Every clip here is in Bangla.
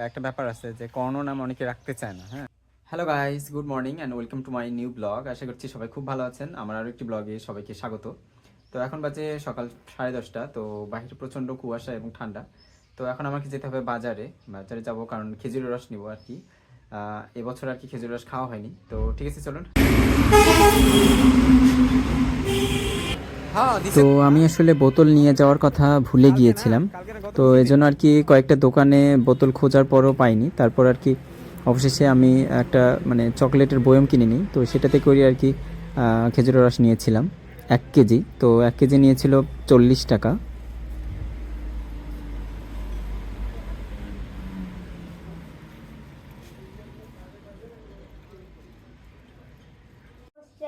একটা ব্যাপার আছে যে কর্ণ নাম অনেকে রাখতে চায় না। হ্যাঁ, hello guys, good morning and welcome to my new blog. আশা করছি সবাই খুব ভালো আছেন। আমার আরও একটি ব্লগে সবাইকে স্বাগত। তো এখন বাজে সকাল 10:30। তো বাইরে প্রচণ্ড কুয়াশা এবং ঠান্ডা। তো এখন আমাকে যেতে হবে বাজারে বাজারে যাব, কারণ খেজুরের রস নিব আর কি। এবছর আর কি খেজুরের রস খাওয়া হয়নি। তো ঠিক আছে, চলুন। তো আমি আসলে বোতল নিয়ে যাওয়ার কথা ভুলে গিয়েছিলাম। তো এই জন্য আর কি কয়েকটা দোকানে বোতল খোঁজার পরও পাইনি। তারপর আর কি অবশেষে আমি একটা চকলেটের বয়ম কিনে নিই। তো সেটাতে করে আর কি খেজুরের রস নিয়েছিলাম 1 কেজি। তো 1 কেজি নিয়েছিল 40 টাকা।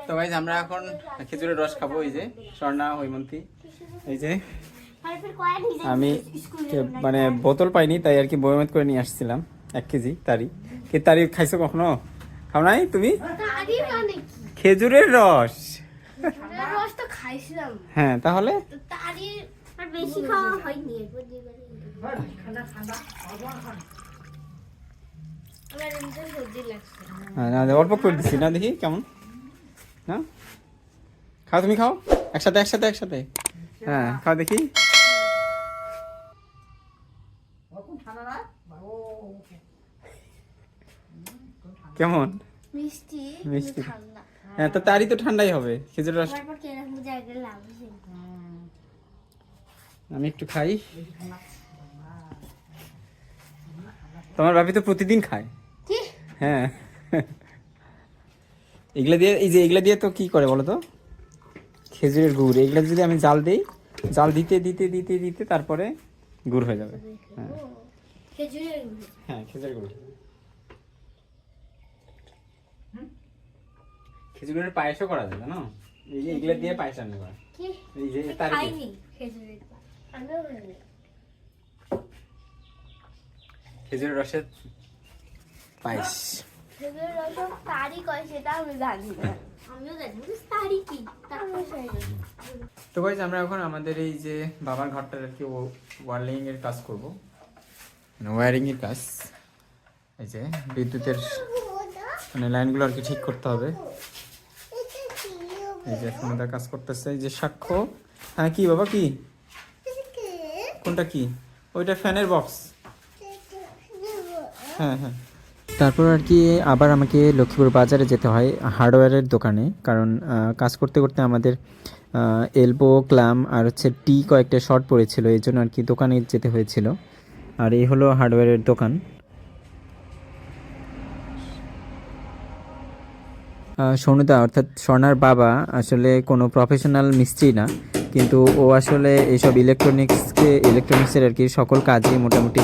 তো গাইজ আমরা এখন খেজুরের রস খাবো। এই যে স্বর্ণা, হৈমন্তী, এই যে আমি বোতল পাইনি, তাই আর কি বয়মেত করে নিয়ে আসছিলাম 1 কেজি তারি। কি তারি খাইছো কখনো? খাও নাই তুমি? খেজুরের রস। হ্যাঁ, তাহলে অল্প করে দিচ্ছি না, দেখি কেমন। না খাও, তুমি খাও একসাথে একসাথে একসাথে। হ্যাঁ, খাও দেখি কেমন। মিষ্টি মিষ্টি। হ্যাঁ, তো তারই তো ঠান্ডাই হবে খেজুরের রস। আমি একটু খাই। তোমার ভাবি তো প্রতিদিন খায়। হ্যাঁ, এগুলা দিয়ে, এই যে এগুলা দিয়ে তো কি করে বলো তো, খেজুরের গুড়। এগুলা যদি আমি জাল দিই, জাল দিতে দিতে দিতে দিতে তারপরে গুড় হয়ে যাবে। হ্যাঁ, হ্যাঁ, খেজুরের গুড়। খেজুরের পায়েসও করা যায়, জানো? এই যে এগুলা দিয়ে পায়েস রান্না করা। এই যে তার খেজুরের রসের পায়েস। তো গাইস, আমরা এখন আমাদের এই যে বাবার ঘরটার আর কি ওয়ারিং এর কাজ করব, ওয়ারিং এর কাজ। এই যে বিদ্যুতের লাইনগুলো আর কি ঠিক করতে হবে। এই যে সোনাদা কাজ করতেছে, এই যে সাক্ষ্য। হ্যাঁ, কি বাবা, কি কোনটা, কি ওইটা ফ্যানের বক্স? হ্যাঁ হ্যাঁ। তারপর আর কি আবার আমাকে লক্ষ্মীপুর বাজারে যেতে হয় হার্ডওয়্যারের দোকানে, কারণ কাজ করতে করতে আমাদের এলবো, ক্লাম আর হচ্ছে টি কয়েকটা শর্ট পড়েছিল, এই জন্য আর কি দোকানে যেতে হয়েছিল। আর এই হলো হার্ডওয়্যারের দোকান। সোনুদা অর্থাৎ স্বর্ণার বাবা আসলে কোনো প্রফেশনাল মিস্ত্রি না, কিন্তু ও আসলে এইসব ইলেকট্রনিক্সের আর কি সকল কাজই মোটামুটি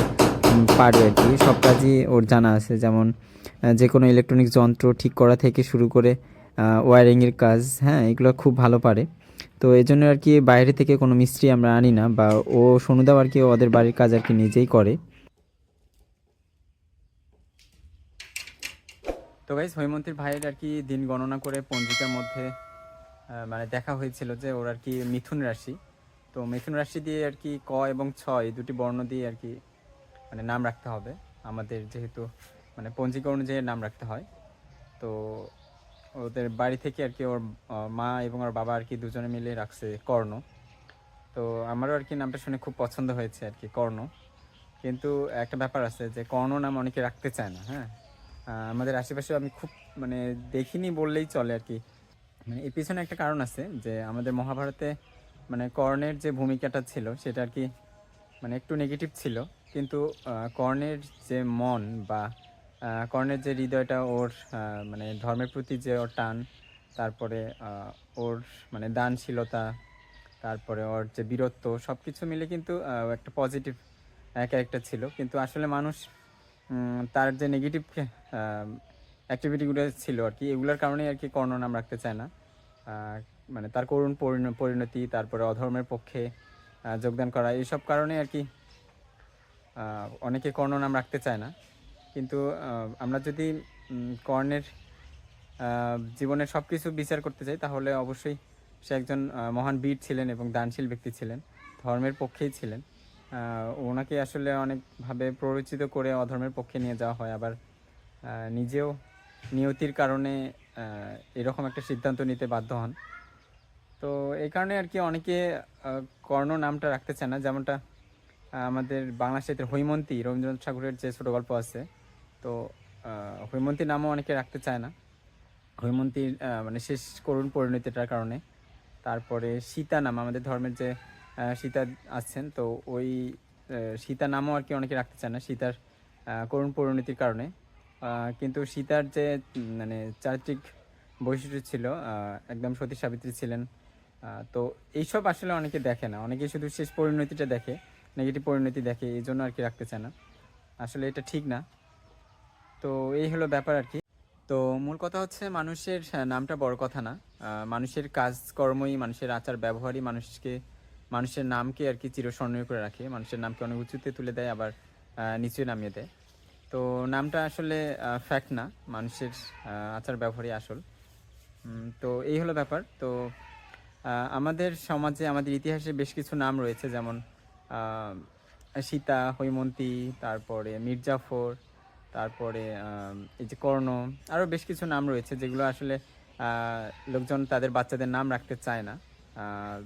পারবে আর কি। সব কাজই ওর জানা আছে, যেমন যে কোনো ইলেকট্রনিক্স যন্ত্র ঠিক করা থেকে শুরু করে ওয়্যারিংয়ের কাজ। হ্যাঁ, এগুলো খুব ভালো পারে। তো এই জন্য আর কি বাইরে থেকে কোনো মিস্ত্রি আমরা আনি না, বা ও সোনুদাও আর কি ওদের বাড়ির কাজ আর কি নিজেই করে। তো গাইস, হৈমন্তীর ভাইয়ের আর কি দিন গণনা করে পঞ্জিকার মধ্যে দেখা হয়েছিল যে ওর আর কি মিথুন রাশি। তো মিথুন রাশি দিয়ে আর কি ক এবং ছ এই দুটি বর্ণ দিয়ে আর কি নাম রাখতে হবে আমাদের, যেহেতু পঞ্জিকা অনুযায়ী নাম রাখতে হয়। তো ওদের বাড়ি থেকে আর কি ওর মা এবং ওর বাবা আর কি দুজনে মিলে রাখছে কর্ণ। তো আমারও আর কি নামটা শুনে খুব পছন্দ হয়েছে আর কি, কর্ণ। কিন্তু একটা ব্যাপার আছে যে কর্ণ নাম অনেকে রাখতে চায় না। হ্যাঁ, আমাদের আশেপাশে আমি খুব দেখিনি বললেই চলে আর কি। এর পিছনে একটা কারণ আছে, যে আমাদের মহাভারতে কর্ণের যে ভূমিকাটা ছিল সেটা আর কি একটু নেগেটিভ ছিল। কিন্তু কর্ণের যে মন বা কর্ণের যে হৃদয়টা, ওর ধর্মের প্রতি যে ওর টান, তারপরে ওর দানশীলতা, তারপরে ওর যে বীরত্ব, সব কিছু মিলে কিন্তু একটা পজিটিভ ক্যারেক্টার ছিল। কিন্তু আসলে মানুষ তার যে নেগেটিভ অ্যাক্টিভিটিগুলো ছিল আর কি, এগুলোর কারণেই আর কি কর্ণ নাম রাখতে চায় না। তার করুণ পরিণতি, তারপরে অধর্মের পক্ষে যোগদান করা, এইসব কারণে আর কি অনেকে কর্ণ নাম রাখতে চায় না। কিন্তু আমরা যদি কর্ণের জীবনের সব কিছু বিচার করতে চাই, তাহলে অবশ্যই সে একজন মহান বীর ছিলেন এবং দানশীল ব্যক্তি ছিলেন, ধর্মের পক্ষেই ছিলেন। ওনাকে আসলে অনেকভাবে প্ররোচিত করে অধর্মের পক্ষে নিয়ে যাওয়া হয়, আবার নিজেও নিয়তির কারণে এরকম একটা সিদ্ধান্ত নিতে বাধ্য হন। তো এই কারণে আর কি অনেকে কর্ণ নামটা রাখতে চায় না, যেমনটা আমাদের বাংলা সাহিত্যের হৈমন্তী, রবীন্দ্রনাথ ঠাকুরের যে ছোটো গল্প আছে, তো হৈমন্তী নামও অনেকে রাখতে চায় না, হৈমন্তীর মানে শেষ করুণ পরিণতিটার কারণে। তারপরে সীতা নাম, আমাদের ধর্মের যে সীতা আছেন, তো ওই সীতা নামও আর কি অনেকে রাখতে চায় না, সীতার করুণ পরিণতির কারণে। কিন্তু সীতার যে মানে চারিত্রিক বৈশিষ্ট্য ছিল, একদম সতী সাবিত্রী ছিলেন। তো এইসব আসলে অনেকে দেখে না, অনেকে শুধু শেষ পরিণতিটা দেখে, নেগেটিভ পরিণতি দেখে, এই জন্য আর কি রাখতে চায় না। আসলে এটা ঠিক না। তো এই হলো ব্যাপার আর কি। তো মূল কথা হচ্ছে মানুষের নামটা বড় কথা না, মানুষের কাজকর্মই, মানুষের আচার ব্যবহারই মানুষের নামকে আর কি চিরস্মরণীয় করে রাখে, মানুষের নামকে অনেক উঁচুতে তুলে দেয়, আবার নিচে নামিয়ে দেয়। তো নামটা আসলে ফ্যাক্ট না, মানুষের আচার ব্যবহারই আসল। তো এই হলো ব্যাপার। তো আমাদের সমাজে, আমাদের ইতিহাসে বেশ কিছু নাম রয়েছে, যেমন সীতা, হৈমন্তী, তারপরে মির্জাফর, তারপরে এই যে কর্ণ, আরও বেশ কিছু নাম রয়েছে যেগুলো আসলে লোকজন তাদের বাচ্চাদের নাম রাখতে চায় না, আহ,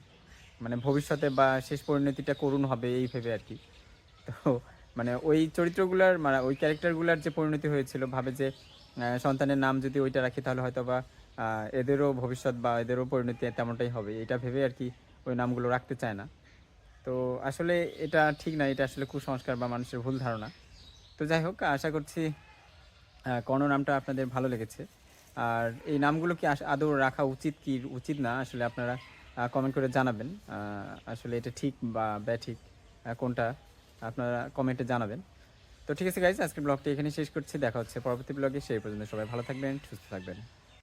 মানে ভবিষ্যতে বা শেষ পরিণতিটা করুণ হবে এই ভেবে আর কি। তো মানে ওই চরিত্রগুলার, মানে ওই ক্যারেক্টারগুলার যে পরিণতি হয়েছিল, ভাবে যে সন্তানের নাম যদি ওইটা রাখি তাহলে হয়তো বা এদেরও ভবিষ্যৎ বা এদেরও পরিণতি তেমনটাই হবে, এটা ভেবে আর কি ওই নামগুলো রাখতে চায় না। তো আসলে এটা ঠিক না, এটা আসলে কুসংস্কার বা মানুষের ভুল ধারণা। তো যাই হোক, আশা করছি কর্ণ নামটা আপনাদের ভালো লেগেছে। আর এই নামগুলো কি আদৌ রাখা উচিত কি উচিত না, আসলে আপনারা কমেন্ট করে জানাবেন। আসলে এটা ঠিক বা ব্যাঠিক কোনটা, আপনারা কমেন্টে জানাবেন। তো ঠিক আছে গাইজ, আজকের ব্লগটি এখানে শেষ করছি, দেখা হচ্ছে পরবর্তী ব্লগে। সেই পর্যন্ত সবাই ভালো থাকবেন, সুস্থ থাকবেন।